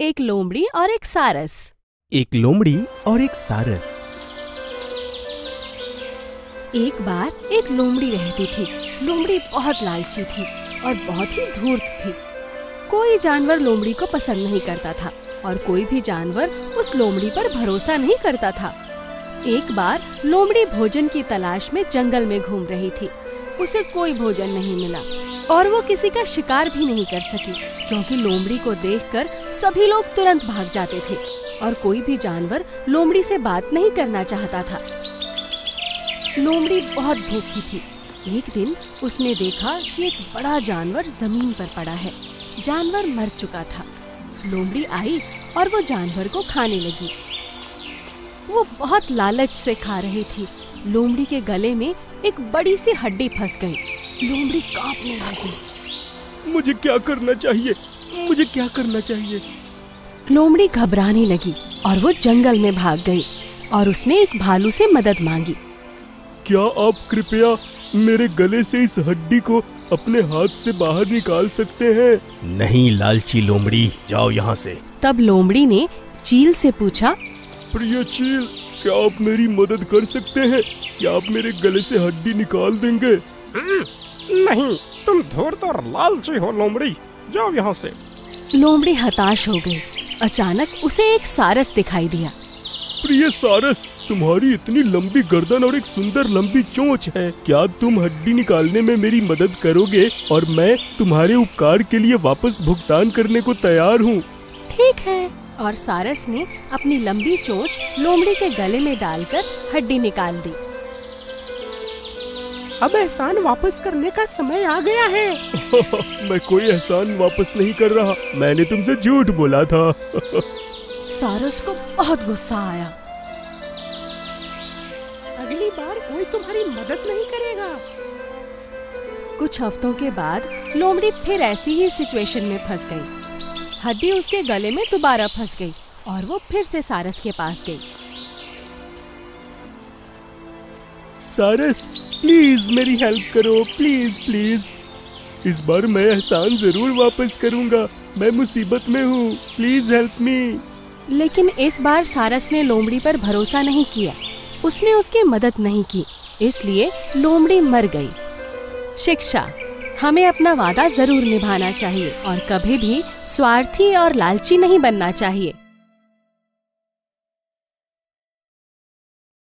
एक लोमड़ी और एक सारस। एक लोमड़ी और एक सारस। एक बार एक लोमड़ी रहती थी। लोमड़ी बहुत लालची थी और बहुत ही धूर्त थी। कोई जानवर लोमड़ी को पसंद नहीं करता था और कोई भी जानवर उस लोमड़ी पर भरोसा नहीं करता था। एक बार लोमड़ी भोजन की तलाश में जंगल में घूम रही थी। उसे कोई भोजन नहीं मिला और वो किसी का शिकार भी नहीं कर सकी, क्योंकि लोमड़ी को देखकर सभी लोग तुरंत भाग जाते थे और कोई भी जानवर लोमड़ी से बात नहीं करना चाहता था। लोमड़ी बहुत भूखी थी। एक दिन उसने देखा कि एक बड़ा जानवर जमीन पर पड़ा है। जानवर मर चुका था। लोमड़ी आई और वो जानवर को खाने लगी। वो बहुत लालच से खा रही थी। लोमड़ी के गले में एक बड़ी सी हड्डी फंस गई। लोमड़ी कांपने लगी। मुझे क्या करना चाहिए? मुझे क्या करना चाहिए? लोमड़ी घबराने लगी और वो जंगल में भाग गई और उसने एक भालू से मदद मांगी। क्या आप कृपया मेरे गले से इस हड्डी को अपने हाथ से बाहर निकाल सकते हैं? नहीं लालची लोमड़ी, जाओ यहाँ से। तब लोमड़ी ने चील से पूछा, प्रिय चील, क्या आप मेरी मदद कर सकते हैं? क्या आप मेरे गले से हड्डी निकाल देंगे? नहीं, तुम धूर्त और लालची हो लोमड़ी, जाओ यहाँ से। लोमड़ी हताश हो गई। अचानक उसे एक सारस दिखाई दिया। प्रिय सारस, तुम्हारी इतनी लंबी गर्दन और एक सुंदर लंबी चोंच है। क्या तुम हड्डी निकालने में मेरी मदद करोगे? और मैं तुम्हारे उपकार के लिए वापस भुगतान करने को तैयार हूँ। ठीक है। और सारस ने अपनी लंबी चोंच लोमड़ी के गले में डालकर हड्डी निकाल दी। अब एहसान वापस करने का समय आ गया है। मैं कोई एहसान वापस नहीं कर रहा, मैंने तुमसे झूठ बोला था। सारस को बहुत गुस्सा आया। अगली बार कोई तुम्हारी मदद नहीं करेगा। कुछ हफ्तों के बाद लोमड़ी फिर ऐसी ही सिचुएशन में फंस गई। हड्डी उसके गले में दोबारा फंस गई और वो फिर से सारस के पास गई। सारस, प्लीज मेरी हेल्प करो, प्लीज प्लीज। इस बार मैं एहसान जरूर वापस करूंगा। मैं मुसीबत में हूँ, प्लीज हेल्प मी। लेकिन इस बार सारस ने लोमड़ी पर भरोसा नहीं किया। उसने उसकी मदद नहीं की, इसलिए लोमड़ी मर गई। शिक्षा: हमें अपना वादा जरूर निभाना चाहिए और कभी भी स्वार्थी और लालची नहीं बनना चाहिए।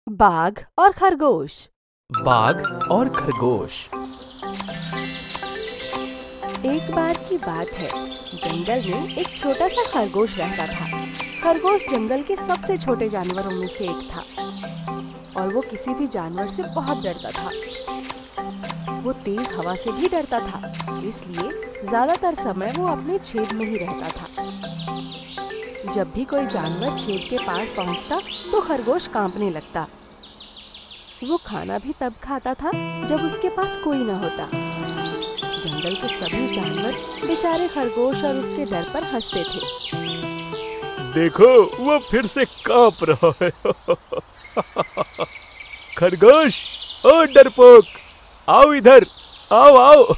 बाघ और खरगोश। बाघ और खरगोश। एक बार की बात है, जंगल में एक छोटा सा खरगोश रहता था। खरगोश जंगल के सबसे छोटे जानवरों में से एक था और वो किसी भी जानवर से बहुत डरता था। वो तेज हवा से भी डरता था, इसलिए ज्यादातर समय वो अपने छेद में ही रहता था। जब भी कोई जानवर छेद के पास पहुंचता तो खरगोश कांपने लगता। वो खाना भी तब खाता था जब उसके पास कोई न होता। जंगल के सभी जानवर बेचारे खरगोश और उसके डर पर हंसते थे। देखो, वो फिर से कांप रहा है। खरगोश, ओ डरपोक, आओ इधर, आओ आओ।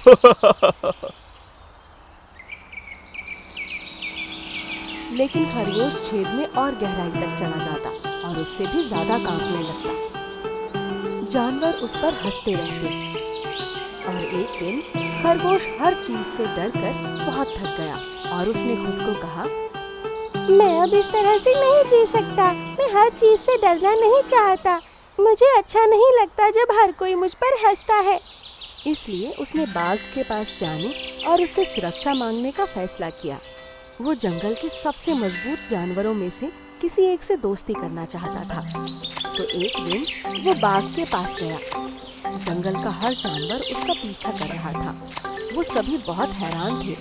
लेकिन खरगोश छेद में और गहराई तक चला जाता और उससे भी ज्यादा कांपने लगता। जानवर उस पर हंसते रहते और एक दिन खरगोश हर चीज से डरकर बहुत थक गया और उसने खुद को कहा, मैं अब इस तरह से नहीं जी सकता। मैं हर चीज से डरना नहीं चाहता। मुझे अच्छा नहीं लगता जब हर कोई मुझ पर हंसता है। इसलिए उसने बाघ के पास जाने और उससे सुरक्षा मांगने का फैसला किया। वो जंगल के सबसे मजबूत जानवरों में से किसी एक से दोस्ती करना चाहता था। तो एक दिन वो बाघ के पास गया। जंगल का हर जानवर उसका पीछा कर रहा था। वो सभी बहुत हैरान थे,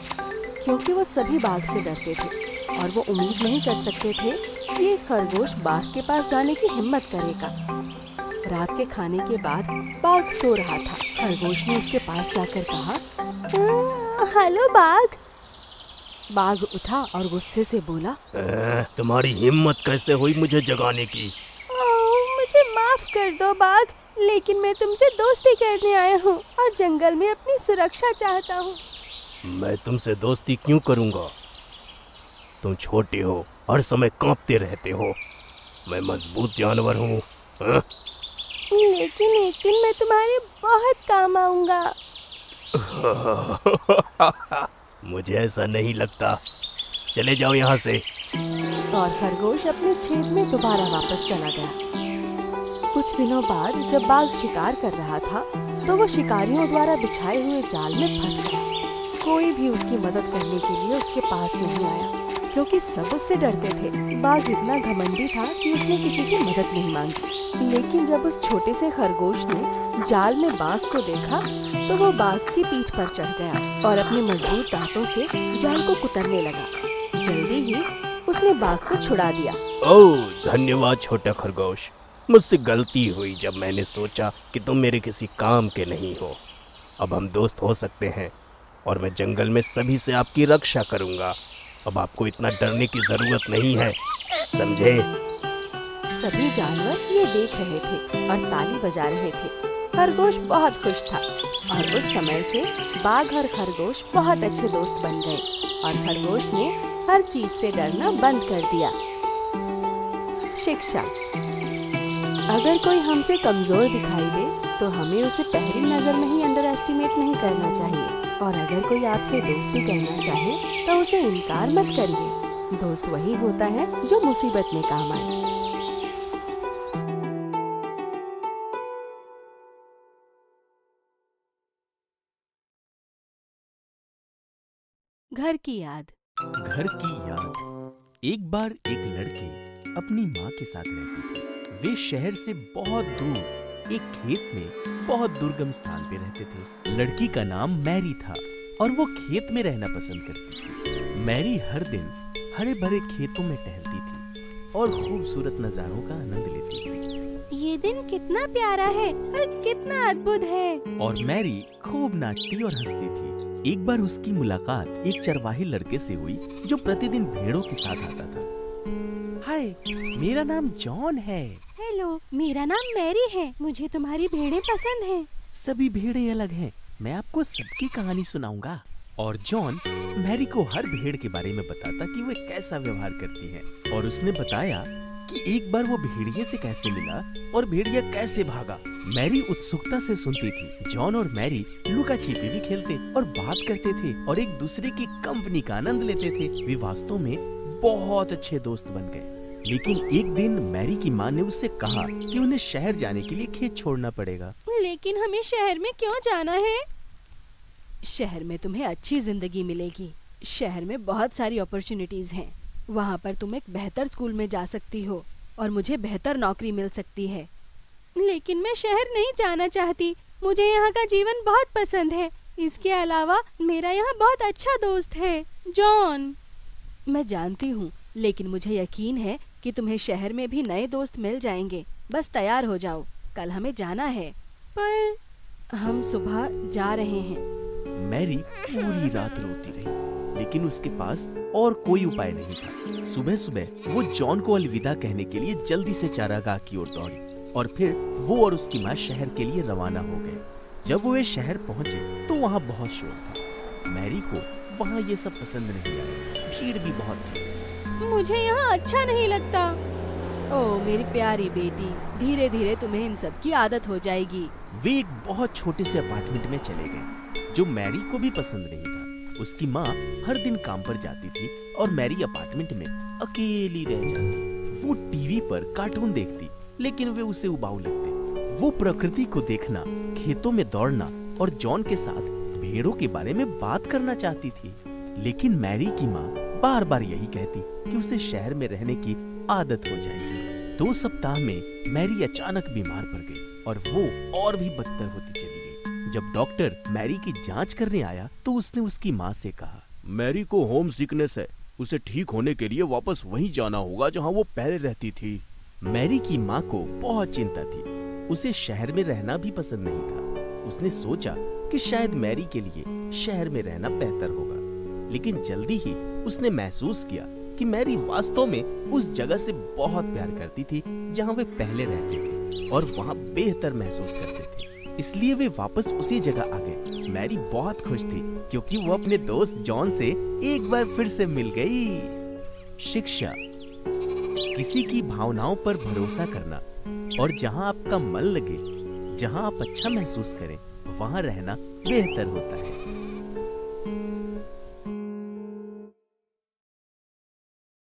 क्योंकि वो सभी बाघ से डरते थे और वो उम्मीद नहीं कर सकते थे कि ये खरगोश बाघ के पास जाने की हिम्मत करेगा। रात के खाने के बाद बाघ सो रहा था। खरगोश ने उसके पास जाकर कहा, हेलो बाघ। बाघ उठा और गुस्से से बोला, तुम्हारी हिम्मत कैसे हुई मुझे जगाने की? मुझे माफ कर दो बाघ, लेकिन मैं तुमसे दोस्ती करने आया हूँ और जंगल में अपनी सुरक्षा चाहता हूँ। मैं तुमसे दोस्ती क्यों करूँगा? तुम छोटे हो, हर समय कांपते रहते हो। मैं मजबूत जानवर हूँ। हाँ? लेकिन एक दिन मैं तुम्हारे बहुत काम आऊंगा। मुझे ऐसा नहीं लगता। चले जाओ यहाँ से। और खरगोश अपने छेद में दोबारा वापस चला गया। कुछ दिनों बाद जब बाघ शिकार कर रहा था तो वो शिकारियों द्वारा बिछाए हुए जाल में फंस गया। कोई भी उसकी मदद करने के लिए उसके पास नहीं आया क्योंकि सब उससे डरते थे। बाघ इतना घमंडी था कि उसने किसी से मदद नहीं मांगी। लेकिन जब उस छोटे से खरगोश ने जाल में बाघ को देखा तो वो बाघ की पीठ पर चढ़ गया और अपने मजबूत दांतों से जाल को कुतरने लगा। जल्दी ही उसने बाघ को छुड़ा दिया। ओह, धन्यवाद छोटा खरगोश। मुझसे गलती हुई जब मैंने सोचा कि तुम मेरे किसी काम के नहीं हो। अब हम दोस्त हो सकते हैं और मैं जंगल में सभी से आपकी रक्षा करूंगा। अब आपको इतना डरने की जरूरत नहीं है, समझे? सभी जानवर ये देख रहे थे और ताली बजा रहे थे। खरगोश बहुत खुश था और उस समय से बाघ और खरगोश बहुत अच्छे दोस्त बन गए और खरगोश ने हर चीज से डरना बंद कर दिया। शिक्षा। अगर कोई हमसे कमजोर दिखाई दे तो हमें उसे पहली नजर में ही अंडर एस्टिमेट नहीं करना चाहिए और अगर कोई आपसे दोस्ती करना चाहे तो उसे इनकार मत करिए। दोस्त वही होता है जो मुसीबत में काम आए। घर की याद। घर की याद। एक बार एक लड़के अपनी माँ के साथ रहते थे। वे शहर से बहुत दूर एक खेत में बहुत दुर्गम स्थान पे रहते थे। लड़की का नाम मैरी था और वो खेत में रहना पसंद करती थी। मैरी हर दिन हरे भरे खेतों में टहलती थी और खूबसूरत नजारों का आनंद लेती थी। ये दिन कितना प्यारा है और कितना अद्भुत है। और मैरी खूब नाचती और हंसती थी। एक बार उसकी मुलाकात एक चरवाहे लड़के से हुई जो प्रतिदिन भेड़ों के साथ आता था। हाय, मेरा नाम जॉन है। हेलो, मेरा नाम मैरी है। मुझे तुम्हारी भेड़ें पसंद हैं। सभी भेड़ें अलग हैं। मैं आपको सबकी कहानी सुनाऊंगा। और जॉन मैरी को हर भेड़ के बारे में बताता कि वो कैसा व्यवहार करती है। और उसने बताया कि एक बार वो भेड़िए से कैसे मिला और भेड़िया कैसे भागा। मैरी उत्सुकता से सुनती थी। जॉन और मैरी लुका छिपी भी खेलते और बात करते थे और एक दूसरे की कंपनी का आनंद लेते थे। वे वास्तव में बहुत अच्छे दोस्त बन गए। लेकिन एक दिन मैरी की माँ ने उससे कहा कि उन्हें शहर जाने के लिए खेत छोड़ना पड़ेगा। लेकिन हमें शहर में क्यों जाना है? शहर में तुम्हें अच्छी जिंदगी मिलेगी। शहर में बहुत सारी अपॉर्चुनिटीज हैं। वहाँ पर तुम एक बेहतर स्कूल में जा सकती हो और मुझे बेहतर नौकरी मिल सकती है। लेकिन मैं शहर नहीं जाना चाहती। मुझे यहाँ का जीवन बहुत पसंद है। इसके अलावा मेरा यहाँ बहुत अच्छा दोस्त है, जॉन। मैं जानती हूँ, लेकिन मुझे यकीन है कि तुम्हें शहर में भी नए दोस्त मिल जाएंगे। बस तैयार हो जाओ, कल हमें जाना है। पर हम सुबह जा रहे हैं। मैरी पूरी रात रोती रही, लेकिन उसके पास और कोई उपाय नहीं था। सुबह सुबह वो जॉन को अलविदा कहने के लिए जल्दी से चारागाह की ओर दौड़ी और फिर वो और उसकी माँ शहर के लिए रवाना हो गए। जब वो शहर पहुंचे तो वहाँ बहुत शोर था। मैरी को वहाँ ये सब पसंद नहीं आया। भीड़ भी बहुत थी। मुझे यहाँ अच्छा नहीं लगता। ओह मेरी प्यारी बेटी, धीरे धीरे तुम्हें इन सब की आदत हो जाएगी। वे एक बहुत छोटे से अपार्टमेंट में चले गए जो मैरी को भी पसंद नहीं था। उसकी माँ हर दिन काम पर जाती थी और मैरी अपार्टमेंट में अकेली रह जाती। वो टीवी पर कार्टून देखती, लेकिन वे उसे उबाऊ लगते। वो प्रकृति को देखना, खेतों में दौड़ना और जॉन के साथ भेड़ों के बारे में बात करना चाहती थी। लेकिन मैरी की माँ बार बार यही कहती कि उसे शहर में रहने की आदत हो जाएगी। 2 सप्ताह में मैरी अचानक बीमार पड़ गई और वो और भी बदतर होती चली गई। जब डॉक्टर मैरी की जांच करने आया तो उसने उसकी माँ से कहा, मैरी को होम सिकनेस है। उसे ठीक होने के लिए वापस वहीं जाना होगा जहाँ वो पहले रहती थी। मैरी की माँ को बहुत चिंता थी। उसे शहर में रहना भी पसंद नहीं था। उसने सोचा कि शायद मैरी के लिए शहर में रहना बेहतर होगा। लेकिन जल्दी ही उसने महसूस किया कि मैरी वास्तव में उस जगह से बहुत प्यार करती थी जहाँ वे पहले रहते थे और वहाँ बेहतर महसूस करते थे। इसलिए वे वापस उसी जगह आ गए। मैरी बहुत खुश थी क्योंकि वो अपने दोस्त जॉन से एक बार फिर से मिल गई। शिक्षा, किसी की भावनाओं पर भरोसा करना और जहां आपका मन लगे, जहां आप अच्छा महसूस करें, वहां रहना बेहतर होता है।